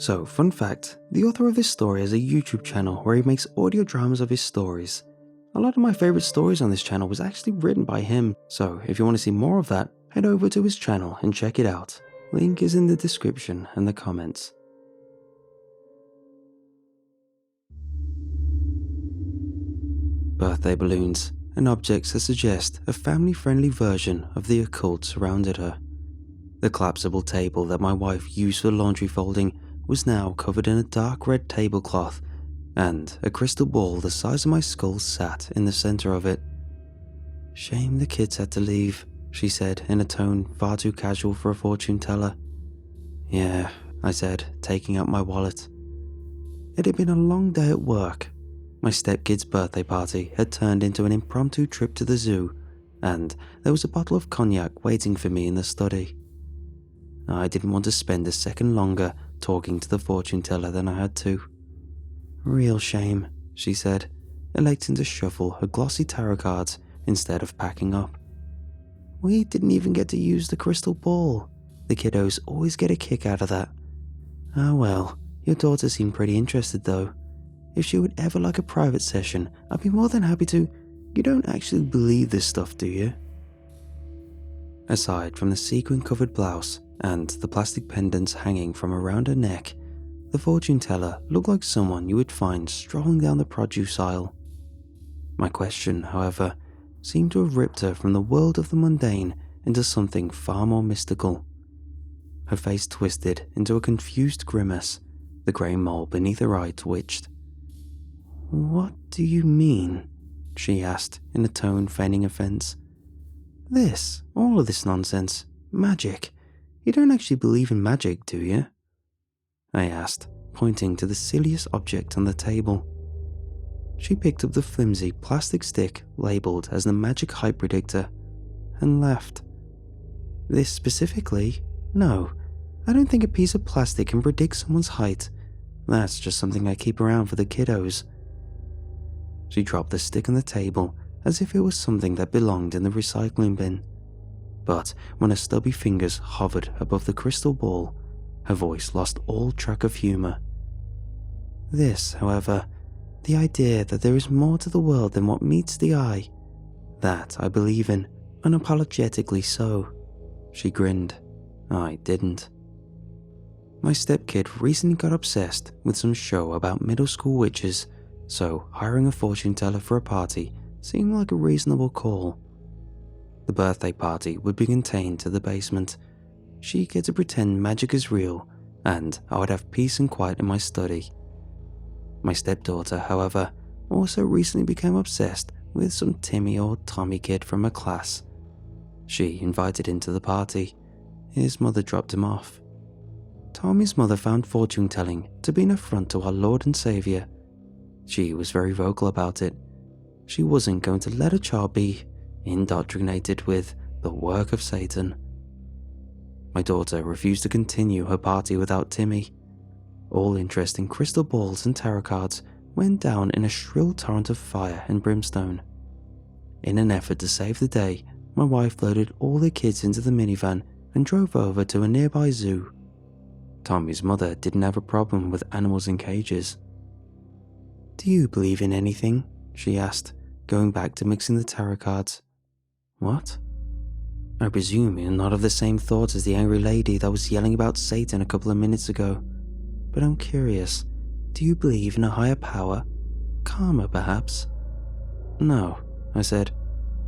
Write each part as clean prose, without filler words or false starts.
So, fun fact, the author of this story has a YouTube channel where he makes audio dramas of his stories. A lot of my favourite stories on this channel was actually written by him, so if you want to see more of that, head over to his channel and check it out. Link is in the description and the comments. Birthday balloons and objects that suggest a family-friendly version of the occult surrounded her. The collapsible table that my wife used for laundry folding was now covered in a dark red tablecloth, and a crystal ball the size of my skull sat in the center of it. "Shame the kids had to leave," she said in a tone far too casual for a fortune teller. "Yeah," I said, taking out my wallet. It had been a long day at work. My stepkid's birthday party had turned into an impromptu trip to the zoo, and there was a bottle of cognac waiting for me in the study. I didn't want to spend a second longer talking to the fortune teller than I had to. "Real shame," she said, electing to shuffle her glossy tarot cards instead of packing up. "We didn't even get to use the crystal ball. The kiddos always get a kick out of that. Ah well, your daughter seemed pretty interested though. If she would ever like a private session, I'd be more than happy to. You don't actually believe this stuff, do you?" Aside from the sequin-covered blouse and the plastic pendants hanging from around her neck, the fortune teller looked like someone you would find strolling down the produce aisle. My question, however, seemed to have ripped her from the world of the mundane into something far more mystical. Her face twisted into a confused grimace. The grey mole beneath her eye twitched. "What do you mean?" she asked in a tone feigning offense. All of this nonsense, magic. You don't actually believe in magic, do you?" I asked, pointing to the silliest object on the table. She picked up the flimsy plastic stick labelled as the magic height predictor and laughed. "This specifically? No, I don't think a piece of plastic can predict someone's height. That's just something I keep around for the kiddos." She dropped the stick on the table as if it was something that belonged in the recycling bin. But when her stubby fingers hovered above the crystal ball, her voice lost all track of humour. However, the idea that there is more to the world than what meets the eye, that I believe in, unapologetically so." She grinned. I didn't. My stepkid recently got obsessed with some show about middle school witches, so hiring a fortune teller for a party seemed like a reasonable call. The birthday party would be contained to the basement. She'd get to pretend magic is real, and I would have peace and quiet in my study. My stepdaughter, however, also recently became obsessed with some Timmy or Tommy kid from her class. She invited him to the party. His mother dropped him off. Tommy's mother found fortune telling to be an affront to our Lord and Saviour. She was very vocal about it. She wasn't going to let her child be indoctrinated with the work of Satan. My daughter refused to continue her party without Timmy. All interest in crystal balls and tarot cards went down in a shrill torrent of fire and brimstone. In an effort to save the day, my wife loaded all the kids into the minivan and drove over to a nearby zoo. Tommy's mother didn't have a problem with animals in cages. "Do you believe in anything?" she asked, going back to mixing the tarot cards. "What?" "I presume you're not of the same thought as the angry lady that was yelling about Satan a couple of minutes ago. But I'm curious, do you believe in a higher power? Karma, perhaps?" "No," I said.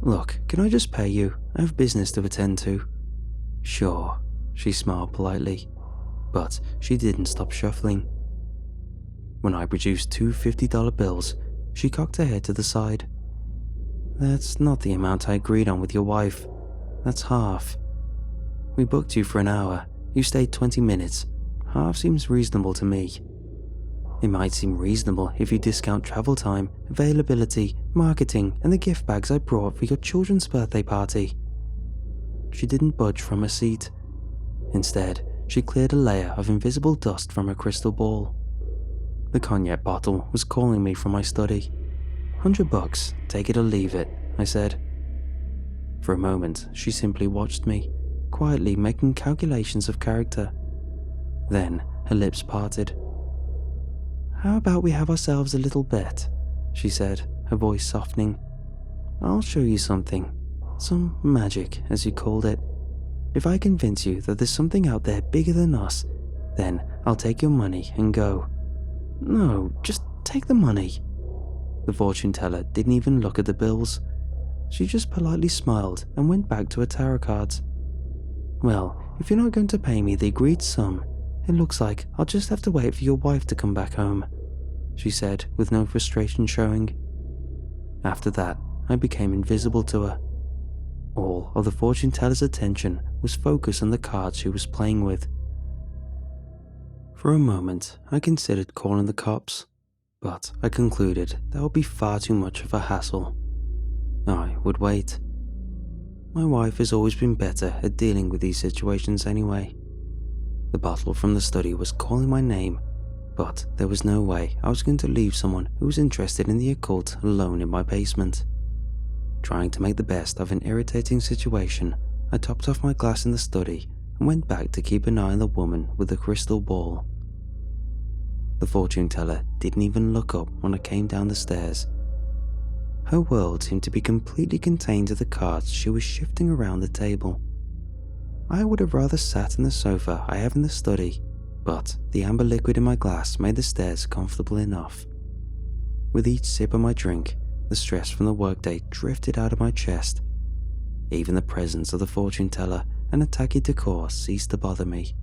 "Look, can I just pay you? I have business to attend to." "Sure," she smiled politely, but she didn't stop shuffling. When I produced two $50 bills, she cocked her head to the side. "That's not the amount I agreed on with your wife. That's half. We booked you for an hour. You stayed 20 minutes. Half seems reasonable to me. It might seem reasonable if you discount travel time, availability, marketing, and the gift bags I brought for your children's birthday party." She didn't budge from her seat. Instead, she cleared a layer of invisible dust from her crystal ball. The cognac bottle was calling me from my study. $100, take it or leave it, I said. For a moment, she simply watched me, quietly making calculations of character. Then, her lips parted. "How about we have ourselves a little bet?" she said, her voice softening. "I'll show you something. Some magic, as you called it. If I convince you that there's something out there bigger than us, then I'll take your money and go." "No, just take the money." The fortune teller didn't even look at the bills. She just politely smiled and went back to her tarot cards. "Well, if you're not going to pay me the agreed sum, it looks like I'll just have to wait for your wife to come back home," she said with no frustration showing. After that, I became invisible to her. All of the fortune teller's attention was focused on the cards she was playing with. For a moment, I considered calling the cops, but I concluded that would be far too much of a hassle. I would wait. My wife has always been better at dealing with these situations anyway. The bottle from the study was calling my name, but there was no way I was going to leave someone who was interested in the occult alone in my basement. Trying to make the best of an irritating situation, I topped off my glass in the study and went back to keep an eye on the woman with the crystal ball. The fortune teller didn't even look up when I came down the stairs. Her world seemed to be completely contained to the cards she was shifting around the table. I would have rather sat in the sofa I have in the study, but the amber liquid in my glass made the stairs comfortable enough. With each sip of my drink, the stress from the workday drifted out of my chest. Even the presence of the fortune teller and a tacky decor ceased to bother me.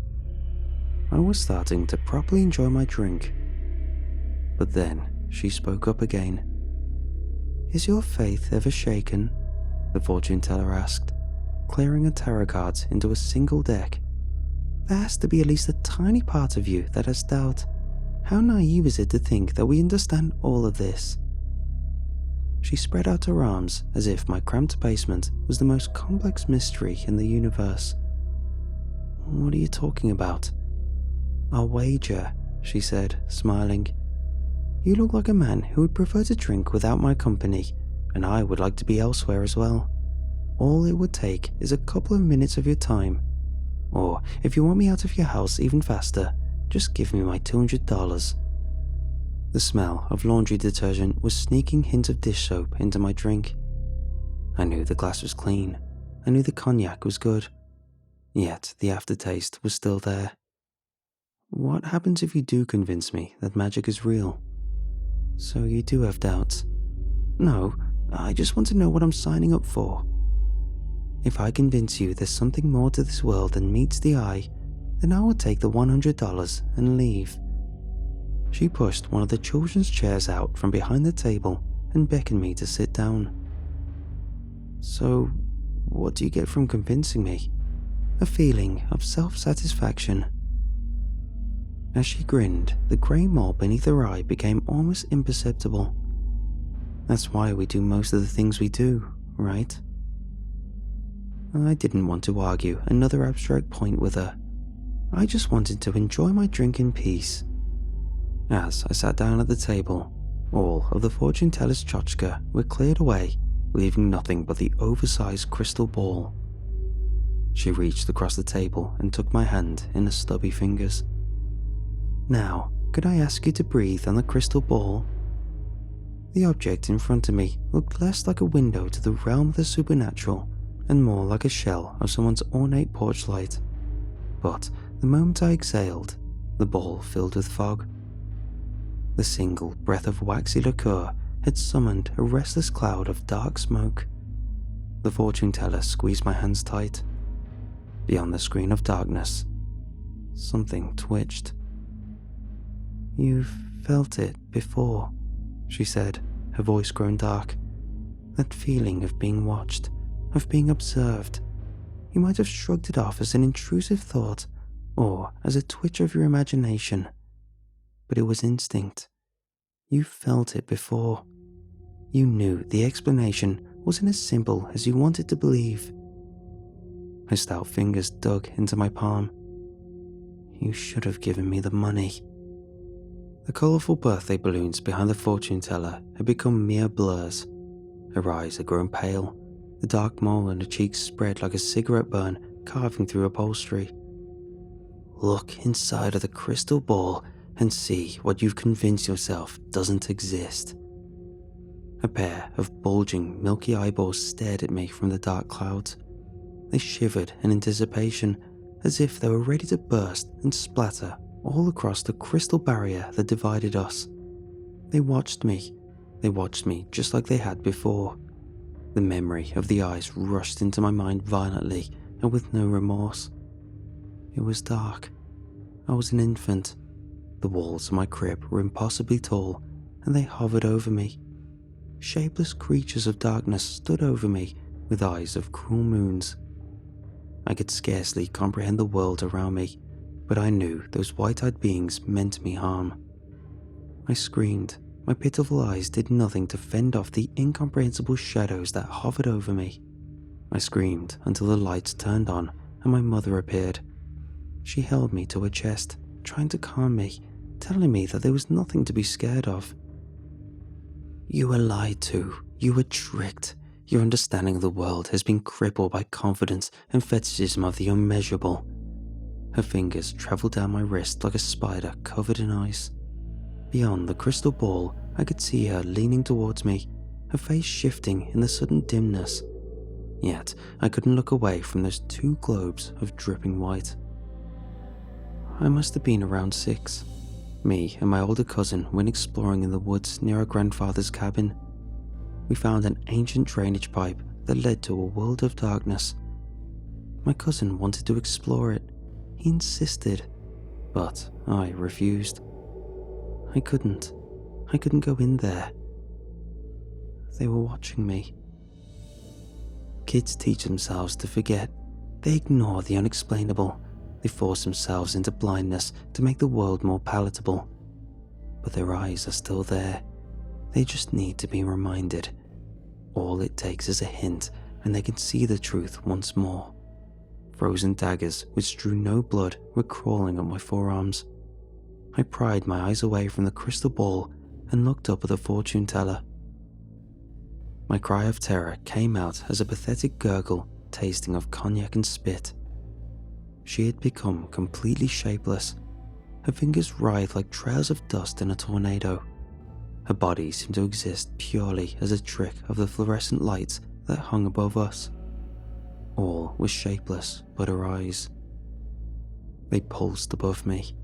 I was starting to properly enjoy my drink. But then she spoke up again. "Is your faith ever shaken?" the fortune teller asked, clearing her tarot cards into a single deck. "There has to be at least a tiny part of you that has doubt. How naive is it to think that we understand all of this?" She spread out her arms as if my cramped basement was the most complex mystery in the universe. "What are you talking about?" "I'll wager," she said, smiling. "You look like a man who would prefer to drink without my company, and I would like to be elsewhere as well. All it would take is a couple of minutes of your time. Or, if you want me out of your house even faster, just give me my $200. The smell of laundry detergent was sneaking hints of dish soap into my drink. I knew the glass was clean. I knew the cognac was good. Yet the aftertaste was still there. What happens if you do convince me that magic is real? So you do have doubts? No, I just want to know what I'm signing up for. If I convince you there's something more to this world than meets the eye, then I will take the $100 and leave. She pushed one of the children's chairs out from behind the table and beckoned me to sit down. So, what do you get from convincing me? A feeling of self-satisfaction. As she grinned, the grey mole beneath her eye became almost imperceptible. That's why we do most of the things we do, right? I didn't want to argue another abstract point with her. I just wanted to enjoy my drink in peace. As I sat down at the table, all of the fortune teller's tchotchke were cleared away, leaving nothing but the oversized crystal ball. She reached across the table and took my hand in her stubby fingers. "Now, could I ask you to breathe on the crystal ball?" The object in front of me looked less like a window to the realm of the supernatural and more like a shell of someone's ornate porch light. But the moment I exhaled, the ball filled with fog. The single breath of waxy liqueur had summoned a restless cloud of dark smoke. The fortune teller squeezed my hands tight. Beyond the screen of darkness, something twitched. "You've felt it before," she said, her voice grown dark. "That feeling of being watched, of being observed. You might have shrugged it off as an intrusive thought, or as a twitch of your imagination. But it was instinct. You felt it before. You knew the explanation wasn't as simple as you wanted to believe." Her stout fingers dug into my palm. "You should have given me the money." The colourful birthday balloons behind the fortune teller had become mere blurs. Her eyes had grown pale, the dark mole on her cheeks spread like a cigarette burn carving through upholstery. look inside of the crystal ball and see what you've convinced yourself doesn't exist. A pair of bulging, milky eyeballs stared at me from the dark clouds. They shivered in anticipation, as if they were ready to burst and splatter all across the crystal barrier that divided us. They watched me. They watched me just like they had before. The memory of the eyes rushed into my mind violently and with no remorse. It was dark. I was an infant. The walls of my crib were impossibly tall, and they hovered over me. Shapeless creatures of darkness stood over me with eyes of cruel moons. I could scarcely comprehend the world around me, but I knew those white-eyed beings meant me harm. I screamed. My pitiful eyes did nothing to fend off the incomprehensible shadows that hovered over me. I screamed until the lights turned on and my mother appeared. She held me to her chest, trying to calm me, telling me that there was nothing to be scared of. You were lied to. You were tricked. Your understanding of the world has been crippled by confidence and fetishism of the unmeasurable. Her fingers traveled down my wrist like a spider covered in ice. Beyond the crystal ball, I could see her leaning towards me, her face shifting in the sudden dimness. Yet, I couldn't look away from those two globes of dripping white. I must have been around 6. Me and my older cousin went exploring in the woods near our grandfather's cabin. We found an ancient drainage pipe that led to a world of darkness. My cousin wanted to explore it. He insisted, but I refused. I couldn't go in there. They were watching me. Kids teach themselves to forget. They ignore the unexplainable. They force themselves into blindness to make the world more palatable. But their eyes are still there. They just need to be reminded. All it takes is a hint, and they can see the truth once more. Frozen daggers which drew no blood were crawling up my forearms. I pried my eyes away from the crystal ball and looked up at the fortune teller. My cry of terror came out as a pathetic gurgle tasting of cognac and spit. She had become completely shapeless. Her fingers writhed like trails of dust in a tornado. Her body seemed to exist purely as a trick of the fluorescent lights that hung above us. All was shapeless but her eyes. They pulsed above me,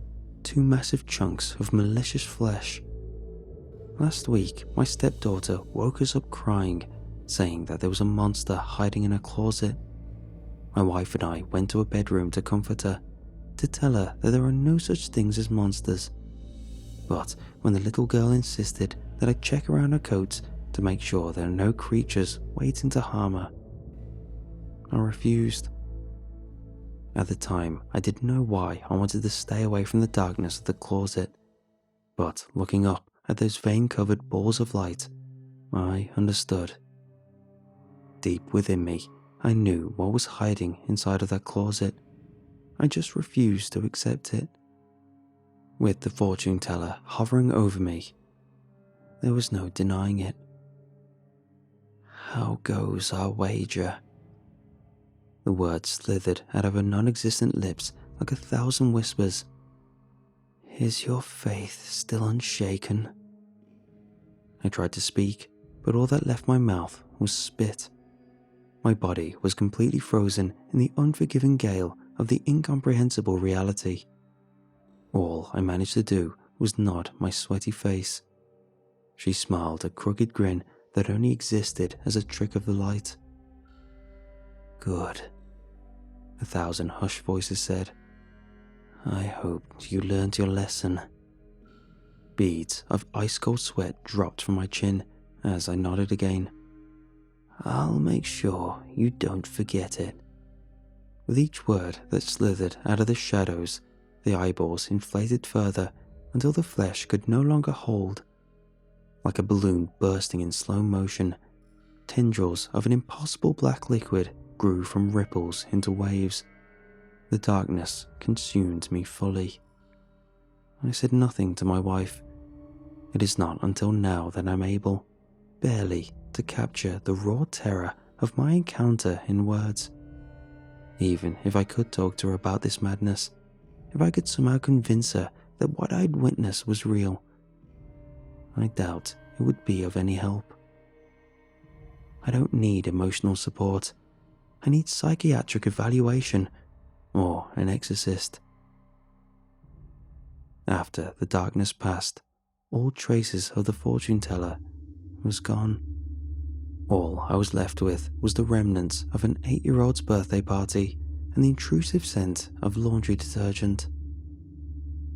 2 massive chunks of malicious flesh. Last week, my stepdaughter woke us up crying, saying that there was a monster hiding in her closet. My wife and I went to her bedroom to comfort her, to tell her that there are no such things as monsters. But when the little girl insisted that I check around her coats to make sure there are no creatures waiting to harm her, I refused. At the time, I didn't know why I wanted to stay away from the darkness of the closet, but looking up at those vein-covered balls of light, I understood. Deep within me, I knew what was hiding inside of that closet. I just refused to accept it. With the fortune teller hovering over me, there was no denying it. How goes our wager? The words slithered out of her non-existent lips like 1,000 whispers. Is your faith still unshaken? I tried to speak, but all that left my mouth was spit. My body was completely frozen in the unforgiving gale of the incomprehensible reality. All I managed to do was nod my sweaty face. She smiled a crooked grin that only existed as a trick of the light. Good, 1,000 hushed voices said. I hoped you learned your lesson. Beads of ice-cold sweat dropped from my chin as I nodded again. I'll make sure you don't forget it. With each word that slithered out of the shadows, the eyeballs inflated further until the flesh could no longer hold. Like a balloon bursting in slow motion, tendrils of an impossible black liquid grew from ripples into waves. The darkness consumed me fully. I said nothing to my wife. It is not until now that I'm able, barely, to capture the raw terror of my encounter in words. Even if I could talk to her about this madness, if I could somehow convince her that what I'd witnessed was real. I doubt it would be of any help. I don't need emotional support. I need psychiatric evaluation or an exorcist. After the darkness passed, all traces of the fortune teller was gone. All I was left with was the remnants of an 8-year-old's birthday party and the intrusive scent of laundry detergent.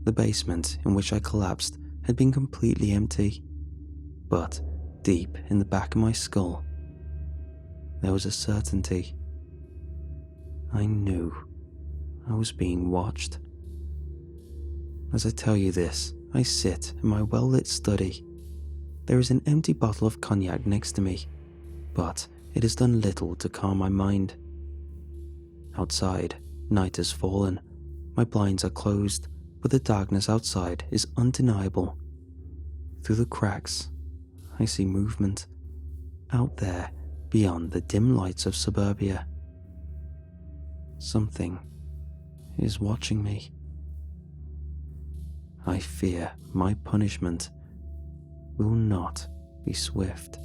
The basement in which I collapsed had been completely empty, but deep in the back of my skull, there was a certainty. I knew I was being watched. As I tell you this, I sit in my well-lit study. There is an empty bottle of cognac next to me, but it has done little to calm my mind. Outside, night has fallen. My blinds are closed, but the darkness outside is undeniable. Through the cracks, I see movement. Out there, beyond the dim lights of suburbia. Something is watching me. I fear my punishment will not be swift.